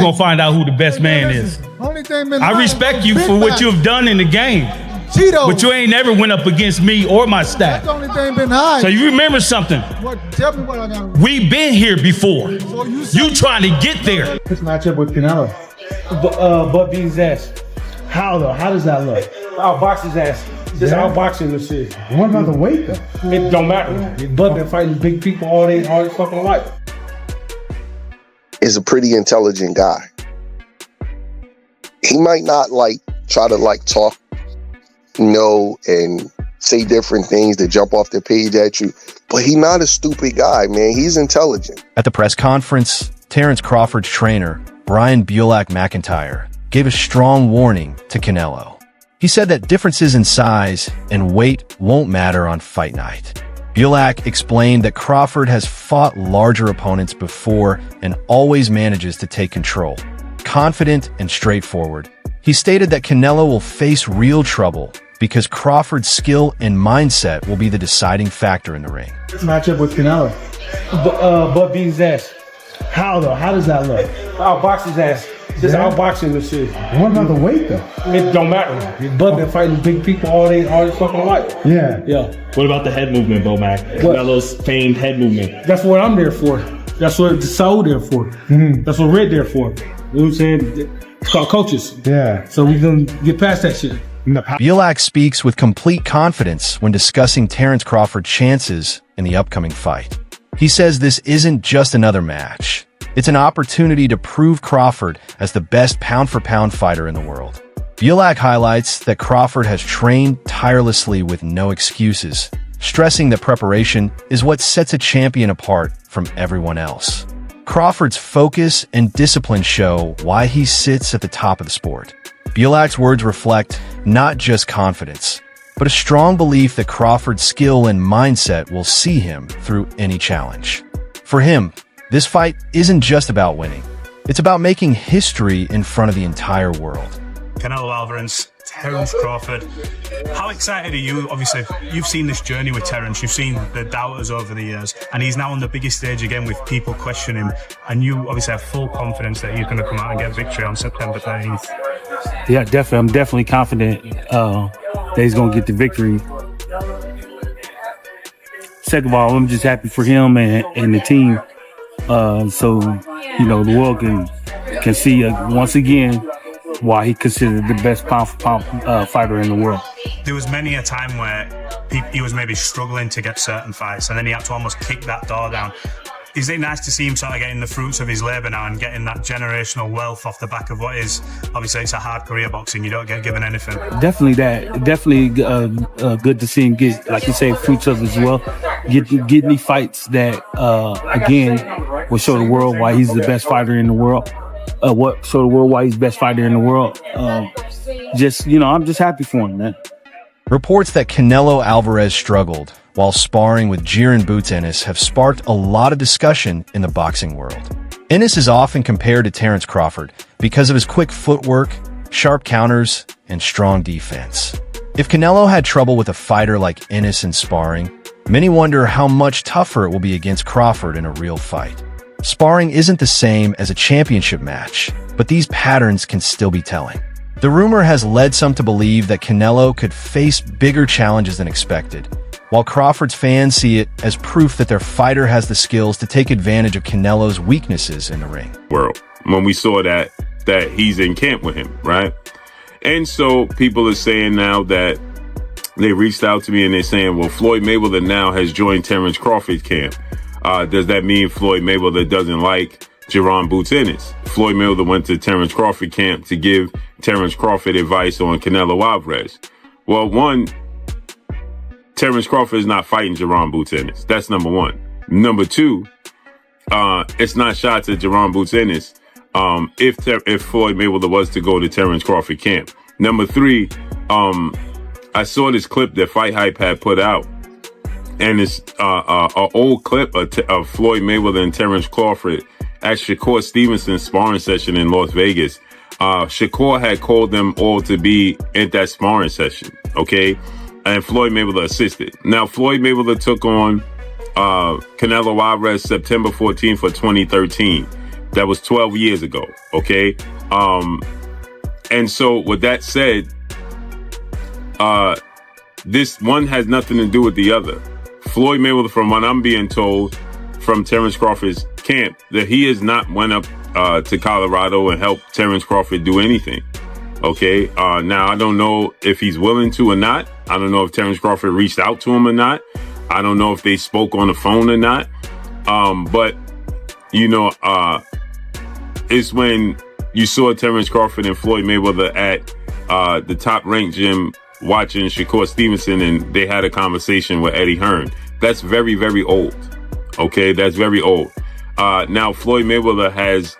gonna find out who the best man is. Only thing been I respect you for what you've done in the game. Cheeto. But you ain't never went up against me or my staff. That's the only thing been high. So you remember something. Tell me what I got. We've been here before. So you trying to get there. This matchup with Canelo. Butt beat his ass. How though? How does that look? Outbox his ass. Just outboxing the shit. What about the weight though? It don't matter. Bud been fighting big people all his fucking life. Is a pretty intelligent guy. He might not try to talk, and say different things that jump off the page at you, but he's not a stupid guy, man. He's intelligent. At the press conference, Terence Crawford's trainer, Brian Bulak McIntyre, gave a strong warning to Canelo. He said that differences in size and weight won't matter on fight night. Bulak explained that Crawford has fought larger opponents before and always manages to take control. Confident and straightforward, he stated that Canelo will face real trouble because Crawford's skill and mindset will be the deciding factor in the ring. This matchup with Canelo. Bud beat his ass. How though? How does that look? Outbox his ass. Just outboxing the shit. What about the weight though? It don't matter. Bud been fighting big people all his fucking life. Yeah. What about the head movement, Bomac? Canelo's famed head movement. That's what I'm there for. That's what Saul there for. That's what Red there for. You know what I'm saying? It's called coaches. Yeah. So we can get past that shit. Bulak speaks with complete confidence when discussing Terence Crawford's chances in the upcoming fight. He says this isn't just another match. It's an opportunity to prove Crawford as the best pound-for-pound fighter in the world. Bulak highlights that Crawford has trained tirelessly with no excuses, stressing that preparation is what sets a champion apart from everyone else. Crawford's focus and discipline show why he sits at the top of the sport. Bulak's words reflect not just confidence, but a strong belief that Crawford's skill and mindset will see him through any challenge. For him, this fight isn't just about winning. It's about making history in front of the entire world. Canelo Alvarez, Terence Crawford. How excited are you? Obviously, you've seen this journey with Terence. You've seen the doubters over the years, and he's now on the biggest stage again with people questioning him. And you obviously have full confidence that he's going to come out and get victory on September 13th. Yeah, definitely. I'm definitely confident that he's going to get the victory. Second of all, I'm just happy for him and the team. So, the world can see once again why he considered the best pound-for-pound fighter in the world. There was many a time where he was maybe struggling to get certain fights, and then he had to almost kick that door down. Is it nice to see him sort of getting the fruits of his labour now and getting that generational wealth off the back of what is, obviously it's a hard career boxing, you don't get given anything. Definitely good to see him get, like you say, fruits of his wealth, getting these fights that, again, will show the world why he's the best fighter in the world. Show the world why he's the best fighter in the world. I'm just happy for him, man. Reports that Canelo Alvarez struggled while sparring with Jiren Boots Ennis have sparked a lot of discussion in the boxing world. Ennis is often compared to Terence Crawford because of his quick footwork, sharp counters, and strong defense. If Canelo had trouble with a fighter like Ennis in sparring, many wonder how much tougher it will be against Crawford in a real fight. Sparring isn't the same as a championship match, but these patterns can still be telling. The rumor has led some to believe that Canelo could face bigger challenges than expected, while Crawford's fans see it as proof that their fighter has the skills to take advantage of Canelo's weaknesses in the ring. World, when we saw that he's in camp with him, right? And so people are saying now that they reached out to me and they're saying, well, Floyd Mayweather now has joined Terence Crawford's camp. Does that mean Floyd Mayweather doesn't like Jiren Boots Ennis? Floyd Mayweather went to Terence Crawford camp to give Terence Crawford advice on Canelo Alvarez. Well, one, Terence Crawford is not fighting Jiren Boots Ennis. That's number one. Number two, it's not shots at Jiren Boots Ennis if Floyd Mayweather was to go to Terence Crawford camp. Number three, I saw this clip that Fight Hype had put out, and it's an old clip of Floyd Mayweather and Terence Crawford at Shakur Stevenson's sparring session in Las Vegas. Shakur had called them all to be at that sparring session, okay? And Floyd Mayweather assisted. Now, Floyd Mayweather took on Canelo Alvarez September 14th of 2013. That was 12 years ago. Okay. And so with that said, this one has nothing to do with the other. Floyd Mayweather, from what I'm being told from Terence Crawford's camp, that he has not went up to Colorado and helped Terence Crawford do anything. Okay. Now I don't know if he's willing to or not. I don't know if Terence Crawford reached out to him or not. I don't know if they spoke on the phone or not. But you know, it's when you saw Terence Crawford and Floyd Mayweather at the top-ranked gym watching Shakur Stevenson, and they had a conversation with Eddie Hearn. That's very, very old. Okay, that's very old. Now, Floyd Mayweather has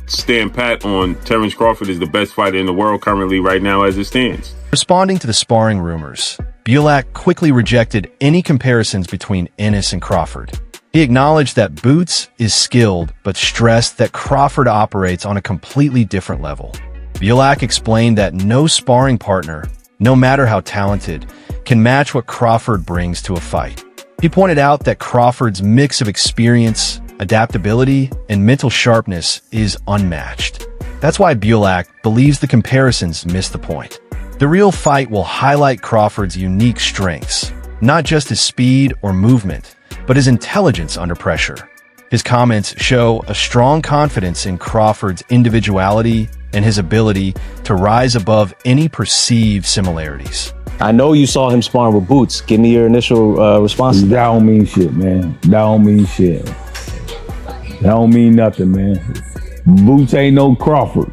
stand pat on Terence Crawford is the best fighter in the world currently right now as it stands. Responding to the sparring rumors, Bielak quickly rejected any comparisons between Ennis and Crawford. He acknowledged that Boots is skilled, but stressed that Crawford operates on a completely different level. Bielak explained that no sparring partner, no matter how talented, can match what Crawford brings to a fight. He pointed out that Crawford's mix of experience, adaptability, and mental sharpness is unmatched. That's why Bielak believes the comparisons miss the point. The real fight will highlight Crawford's unique strengths, not just his speed or movement, but his intelligence under pressure. His comments show a strong confidence in Crawford's individuality and his ability to rise above any perceived similarities. I know you saw him sparring with Boots. Give me your initial response to that. That don't mean shit, man. That don't mean shit. That don't mean nothing, man. Boots ain't no Crawford.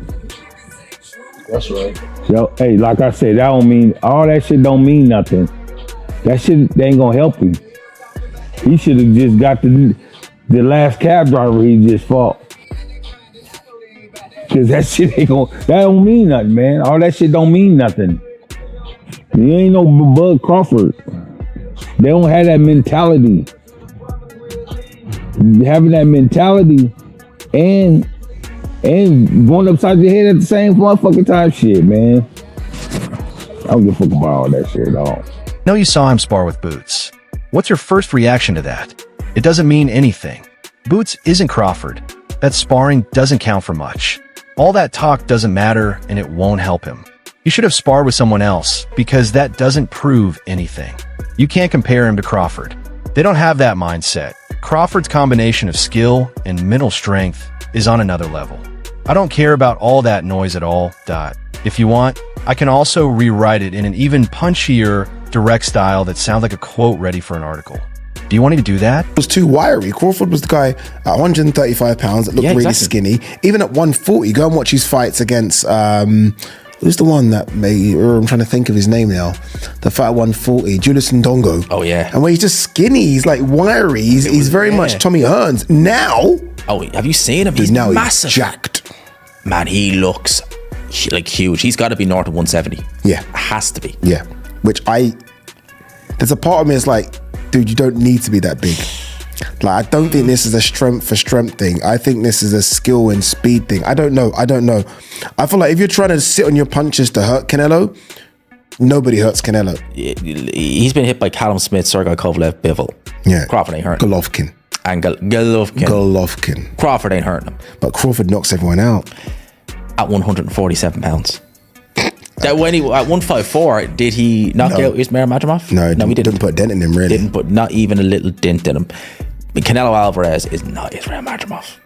That's right. So, hey, like I said, that don't mean, all that shit don't mean nothing. That shit they ain't gonna help him. He should have just got the last cab driver he just fought. Cause that shit ain't gonna, that don't mean nothing, man. All that shit don't mean nothing. You ain't no Bud Crawford. They don't have that mentality. Having that mentality and going upside your head at the same motherfucking time, shit, man. I don't give a fuck about all that shit at all. Know you saw him spar with Boots. What's your first reaction to that? It doesn't mean anything. Boots isn't Crawford. That sparring doesn't count for much. All that talk doesn't matter, and it won't help him. You should have sparred with someone else, because that doesn't prove anything. You can't compare him to Crawford. They don't have that mindset. Crawford's combination of skill and mental strength is on another level. I don't care about all that noise at all. If you want, I can also rewrite it in an even punchier, direct style that sounds like a quote ready for an article. Do you want me to do that? Was too wiry. Crawford was the guy at 135 pounds that looked really skinny. Even at 140, go and watch his fights against, who's the one that made, I'm trying to think of his name now. The fight at 140, Julius Ndongo. Oh, yeah. And when he's just skinny, he's like wiry. He's very much Tommy Hearns. Now. Oh, have you seen him? He's now massive. He's jacked. Man, he looks like huge. He's got to be north of 170. Yeah. Has to be. Yeah. There's a part of me that's like, dude, you don't need to be that big. Like, I don't think this is a strength for strength thing. I think this is a skill and speed thing. I don't know. I feel like if you're trying to sit on your punches to hurt Canelo, nobody hurts Canelo. He's been hit by Callum Smith, Sergey Kovalev, Bivol. Yeah. Crawford ain't hurting. Golovkin. And Golovkin. Crawford ain't hurting him. But Crawford knocks everyone out. At 147 pounds. That when he at 154, did he knock out Ismail Madrimov? No, he didn't put a dent in him, really. Didn't put not even a little dent in him. But Canelo Alvarez is not Ismail Madrimov.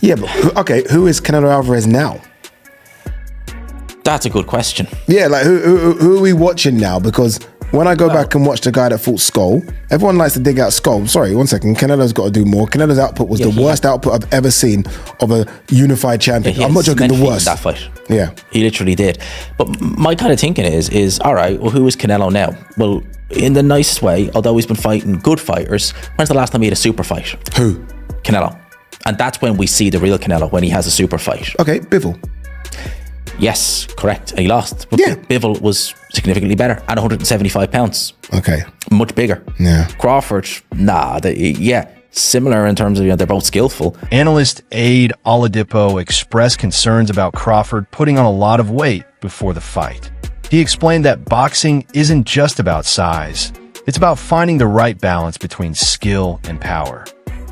Yeah, but okay, who is Canelo Alvarez now? That's a good question. Yeah, like who are we watching now? Because when I go back and watch the guy that fought Skull, everyone likes to dig out Skull. Sorry, one second. Canelo's got to do more. Canelo's output was the worst output I've ever seen of a unified champion. I'm not joking, the worst. That fight. Yeah. He literally did. But my kind of thinking is all right, well, who is Canelo now? Well, in the nicest way, although he's been fighting good fighters, when's the last time he had a super fight? Who? Canelo. And that's when we see the real Canelo, when he has a super fight. Okay, Bivol. Yes, correct. He lost. But Bivol was significantly better at 175 pounds. Okay. Much bigger. Yeah. Crawford, similar in terms of, they're both skillful. Analyst Aid Oladipo expressed concerns about Crawford putting on a lot of weight before the fight. He explained that boxing isn't just about size. It's about finding the right balance between skill and power.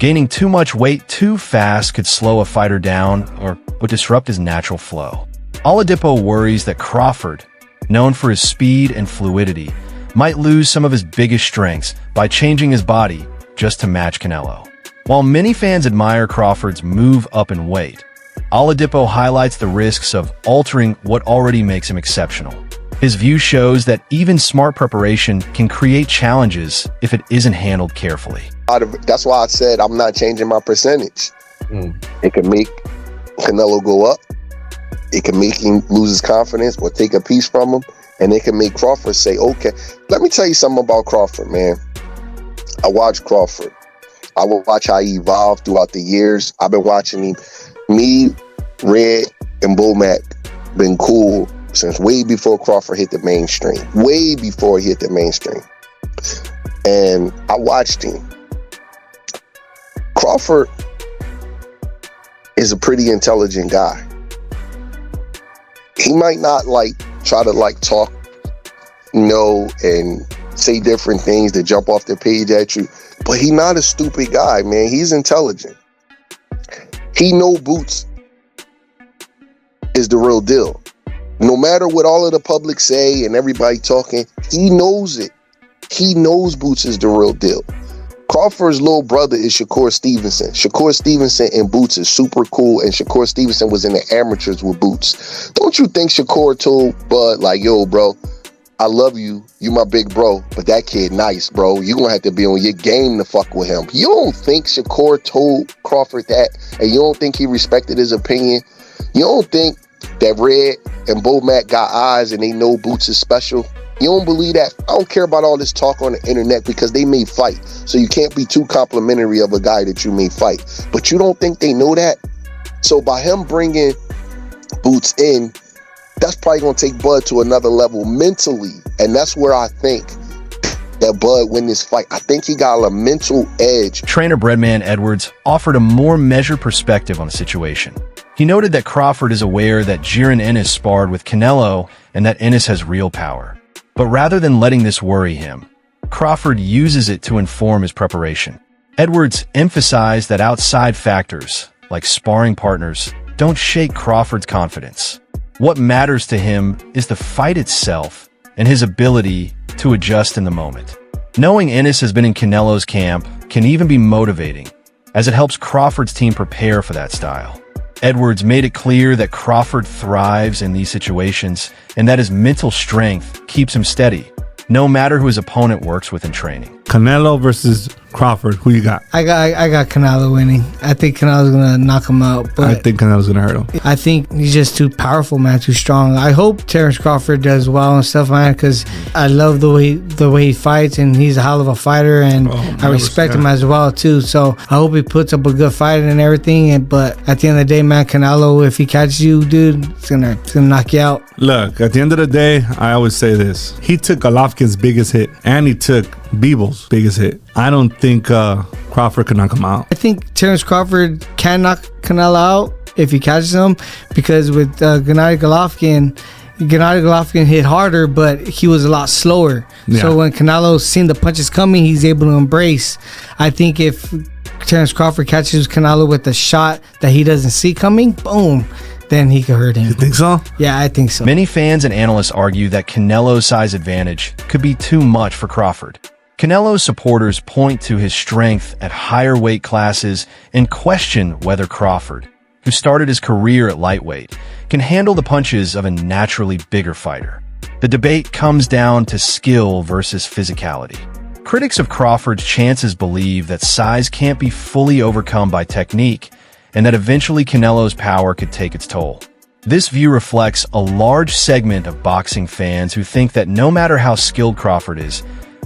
Gaining too much weight too fast could slow a fighter down or would disrupt his natural flow. Oladipo worries that Crawford, known for his speed and fluidity, might lose some of his biggest strengths by changing his body just to match Canelo. While many fans admire Crawford's move up in weight, Oladipo highlights the risks of altering what already makes him exceptional. His view shows that even smart preparation can create challenges if it isn't handled carefully. That's why I said I'm not changing my percentage. It can make Canelo go up. It can make him lose his confidence or take a piece from him. And it can make Crawford say, okay, let me tell you something about Crawford, man. I watch Crawford. I will watch how he evolved throughout the years. I've been watching him. Me, Red, and Bomac been cool since way before Crawford hit the mainstream. Way before he hit the mainstream. And I watched him. Crawford is a pretty intelligent guy. He might not try to talk, and say different things that jump off the page at you, but he's not a stupid guy, man. He's intelligent. He know Boots is the real deal. No matter what all of the public say and everybody talking, he knows it. He knows Boots is the real deal. Crawford's little brother is Shakur Stevenson. Shakur Stevenson and Boots is super cool, and Shakur Stevenson was in the amateurs with Boots. Don't you think Shakur told Bud, yo, bro, I love you. You my big bro, but that kid nice, bro. You gonna have to be on your game to fuck with him. You don't think Shakur told Crawford that, and you don't think he respected his opinion? You don't think that Red and Bomac got eyes and they know Boots is special? You don't believe that? I don't care about all this talk on the internet because they may fight. So you can't be too complimentary of a guy that you may fight. But you don't think they know that? So by him bringing Boots in, that's probably going to take Bud to another level mentally. And that's where I think that Bud win this fight. I think he got a mental edge. Trainer Breadman Edwards offered a more measured perspective on the situation. He noted that Crawford is aware that Jiren Ennis sparred with Canelo and that Ennis has real power. But rather than letting this worry him, Crawford uses it to inform his preparation. Edwards emphasized that outside factors, like sparring partners, don't shake Crawford's confidence. What matters to him is the fight itself and his ability to adjust in the moment. Knowing Ennis has been in Canelo's camp can even be motivating, as it helps Crawford's team prepare for that style. Edwards made it clear that Crawford thrives in these situations and that his mental strength keeps him steady, no matter who his opponent works with in training. Canelo versus Crawford, who you got? I got Canelo winning. I think Canelo's gonna knock him out, but I think Canelo's gonna hurt him. I think he's just too powerful, man, too strong. I hope Terence Crawford does well and stuff, man, because I love the way he fights, and he's a hell of a fighter, and I respect him as well too. So I hope he puts up a good fight and everything. But at the end of the day, man, Canelo, if he catches you, dude, it's gonna knock you out. Look, at the end of the day, I always say this: he took Golovkin's biggest hit, and he took Bivol biggest hit. I don't think Crawford could knock him out. I think Terence Crawford can knock Canelo out if he catches him, because with Gennady Golovkin hit harder, but he was a lot slower. Yeah. So when Canelo seen the punches coming, he's able to embrace. I think if Terence Crawford catches Canelo with a shot that he doesn't see coming, boom, then he could hurt him. You think so? Yeah, I think so. Many fans and analysts argue that Canelo's size advantage could be too much for Crawford. Canelo's supporters point to his strength at higher weight classes and question whether Crawford, who started his career at lightweight, can handle the punches of a naturally bigger fighter. The debate comes down to skill versus physicality. Critics of Crawford's chances believe that size can't be fully overcome by technique, and that eventually Canelo's power could take its toll. This view reflects a large segment of boxing fans who think that no matter how skilled Crawford is,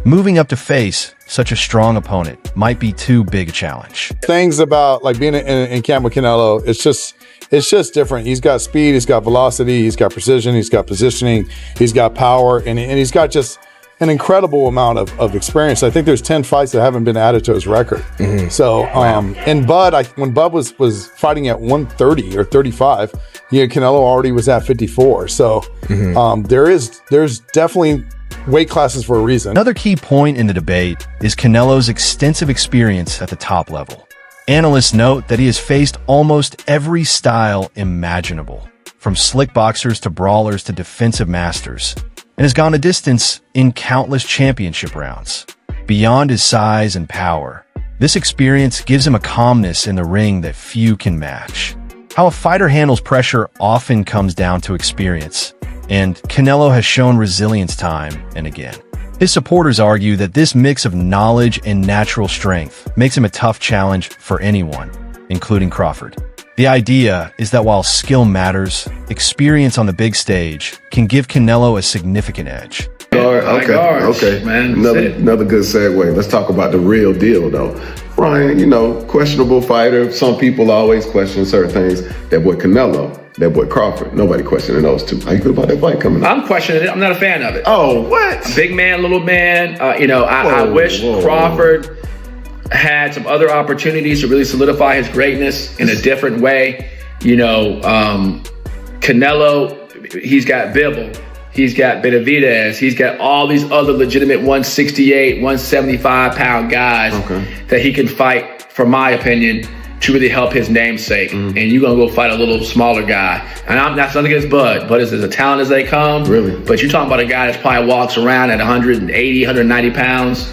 moving up to face such a strong opponent might be too big a challenge. Things about being in camp with Canelo, it's just different. He's got speed, he's got velocity, he's got precision, he's got positioning, he's got power, and he's got just an incredible amount of experience. I think there's 10 fights that haven't been added to his record. Mm-hmm. So, and Bud, when Bud was fighting at 130 or 35, Canelo already was at 54. So there's definitely weight classes for a reason. Another key point in the debate is Canelo's extensive experience at the top level. Analysts note that he has faced almost every style imaginable, from slick boxers to brawlers to defensive masters, and has gone a distance in countless championship rounds. Beyond his size and power, this experience gives him a calmness in the ring that few can match. How a fighter handles pressure often comes down to experience, and Canelo has shown resilience time and again. His supporters argue that this mix of knowledge and natural strength makes him a tough challenge for anyone, including Crawford. The idea is that while skill matters, experience on the big stage can give Canelo a significant edge. Okay, man. Another good segue. Let's talk about the real deal, though. Ryan, questionable fighter. Some people always question certain things. That boy Canelo, that boy Crawford. Nobody questioning those two. How you feel about that fight coming up? I'm questioning it. I'm not a fan of it. Oh, what? Big man, little man. I wish Crawford had some other opportunities to really solidify his greatness in a different way. Canelo, he's got Bivol. He's got Benavidez. He's got all these other legitimate 168, 175-pound guys that he can fight, for my opinion, to really help his namesake. And you're going to go fight a little smaller guy. And I'm not nothing against Bud. Bud is as a talent as they come. Really? But you're talking about a guy that probably walks around at 180, 190 pounds.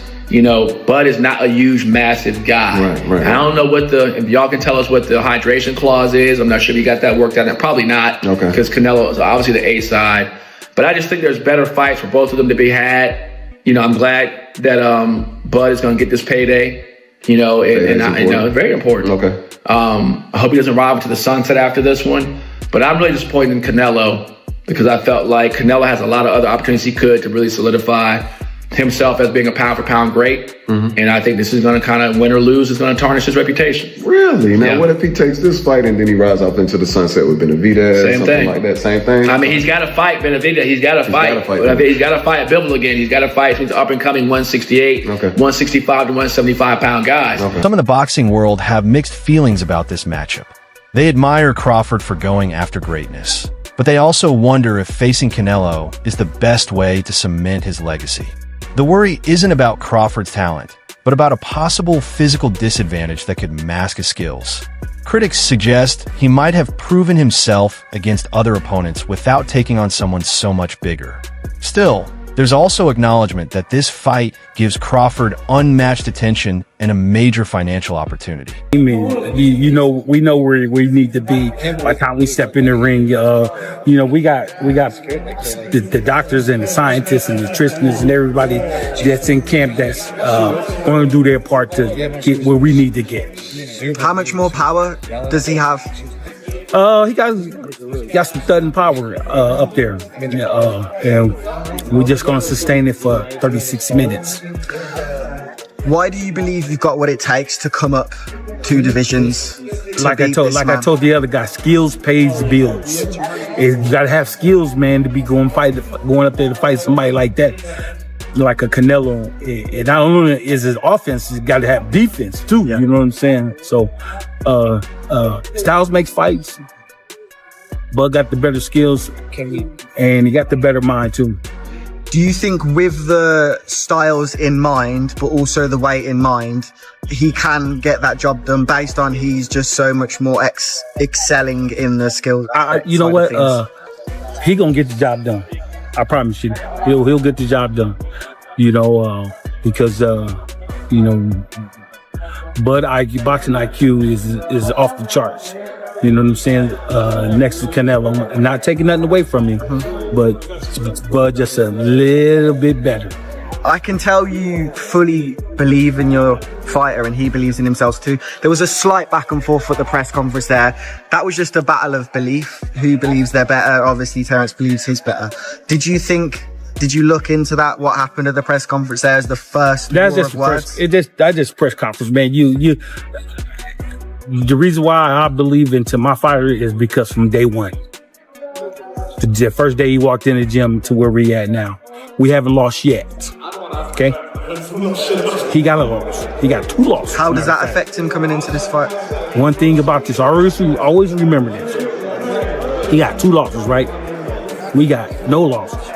Bud is not a huge, massive guy. Right. I don't know if y'all can tell us what the hydration clause is. I'm not sure if you got that worked out. Probably not. Because Canelo is obviously the A side. But I just think there's better fights for both of them to be had. I'm glad that Bud is going to get this payday. It's very important. Okay. I hope he doesn't rob him to the sunset after this one. But I'm really disappointed in Canelo because I felt like Canelo has a lot of other opportunities he could to really solidify himself as being a pound for pound great. And I think this is going to kind of win or lose. It's going to tarnish his reputation. Really? Now, what if he takes this fight and then he rides off into the sunset with Benavidez? Something like that. Same thing? I mean, he's got to fight Benavidez. He's got to fight. He's got to fight Bivol again. He's got to fight these up and coming 168, 165 to 175 pound guys. Some in the boxing world have mixed feelings about this matchup. They admire Crawford for going after greatness, but they also wonder if facing Canelo is the best way to cement his legacy. The worry isn't about Crawford's talent, but about a possible physical disadvantage that could mask his skills. Critics suggest he might have proven himself against other opponents without taking on someone so much bigger. Still, there's also acknowledgement that this fight gives Crawford unmatched attention and a major financial opportunity. I mean, we know where we need to be by the time we step in the ring. We got the doctors and the scientists and the nutritionists and everybody that's in camp that's going to do their part to get where we need to get. How much more power does he have? He got some thudding power up there, and we're just going to sustain it for 36 minutes. Why do you believe you've got what it takes to come up 2 divisions? I told the other guy, skills pays the bills. You got to have skills, man, to be going up there to fight somebody like that, like a Canelo. And not only is his offense, he's got to have defense too. You know what I'm saying? So, styles makes fights. Bud got the better skills, and he got the better mind too. Do you think with the styles in mind, but also the weight in mind, he can get that job done based on he's just so much more excelling in the skills? You know what? He gonna get the job done. I promise you. He'll get the job done. Because Bud boxing IQ is off the charts. You know what I'm saying? Next to Canelo, I'm not taking nothing away from him, but Bud just a little bit better. I can tell you fully believe in your fighter and he believes in himself too. There was a slight back and forth at the press conference there. That was just a battle of belief. Who believes they're better? Obviously, Terence believes he's better. Did you look into that? What happened at the press conference there as the first war of words? That's just press conference, man. The reason why I believe into my fighter is because from day one, the first day he walked in the gym to where we at now, we haven't lost yet. Okay? He got a loss. He got 2 losses. How does that affect him coming into this fight? One thing about this, I always remember this. He got 2 losses, right? We got no losses.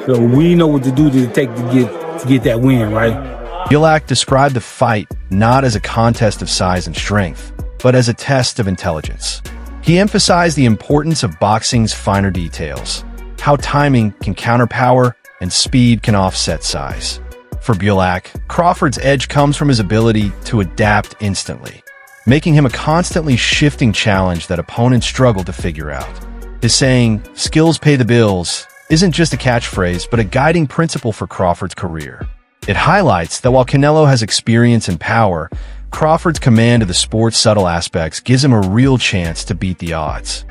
So we know what to do to get that win, right? Bielak described the fight not as a contest of size and strength, but as a test of intelligence. He emphasized the importance of boxing's finer details, how timing can counter power and speed can offset size. For Bielak, Crawford's edge comes from his ability to adapt instantly, making him a constantly shifting challenge that opponents struggle to figure out. His saying, "Skills pay the bills," isn't just a catchphrase, but a guiding principle for Crawford's career. It highlights that while Canelo has experience and power, Crawford's command of the sport's subtle aspects gives him a real chance to beat the odds.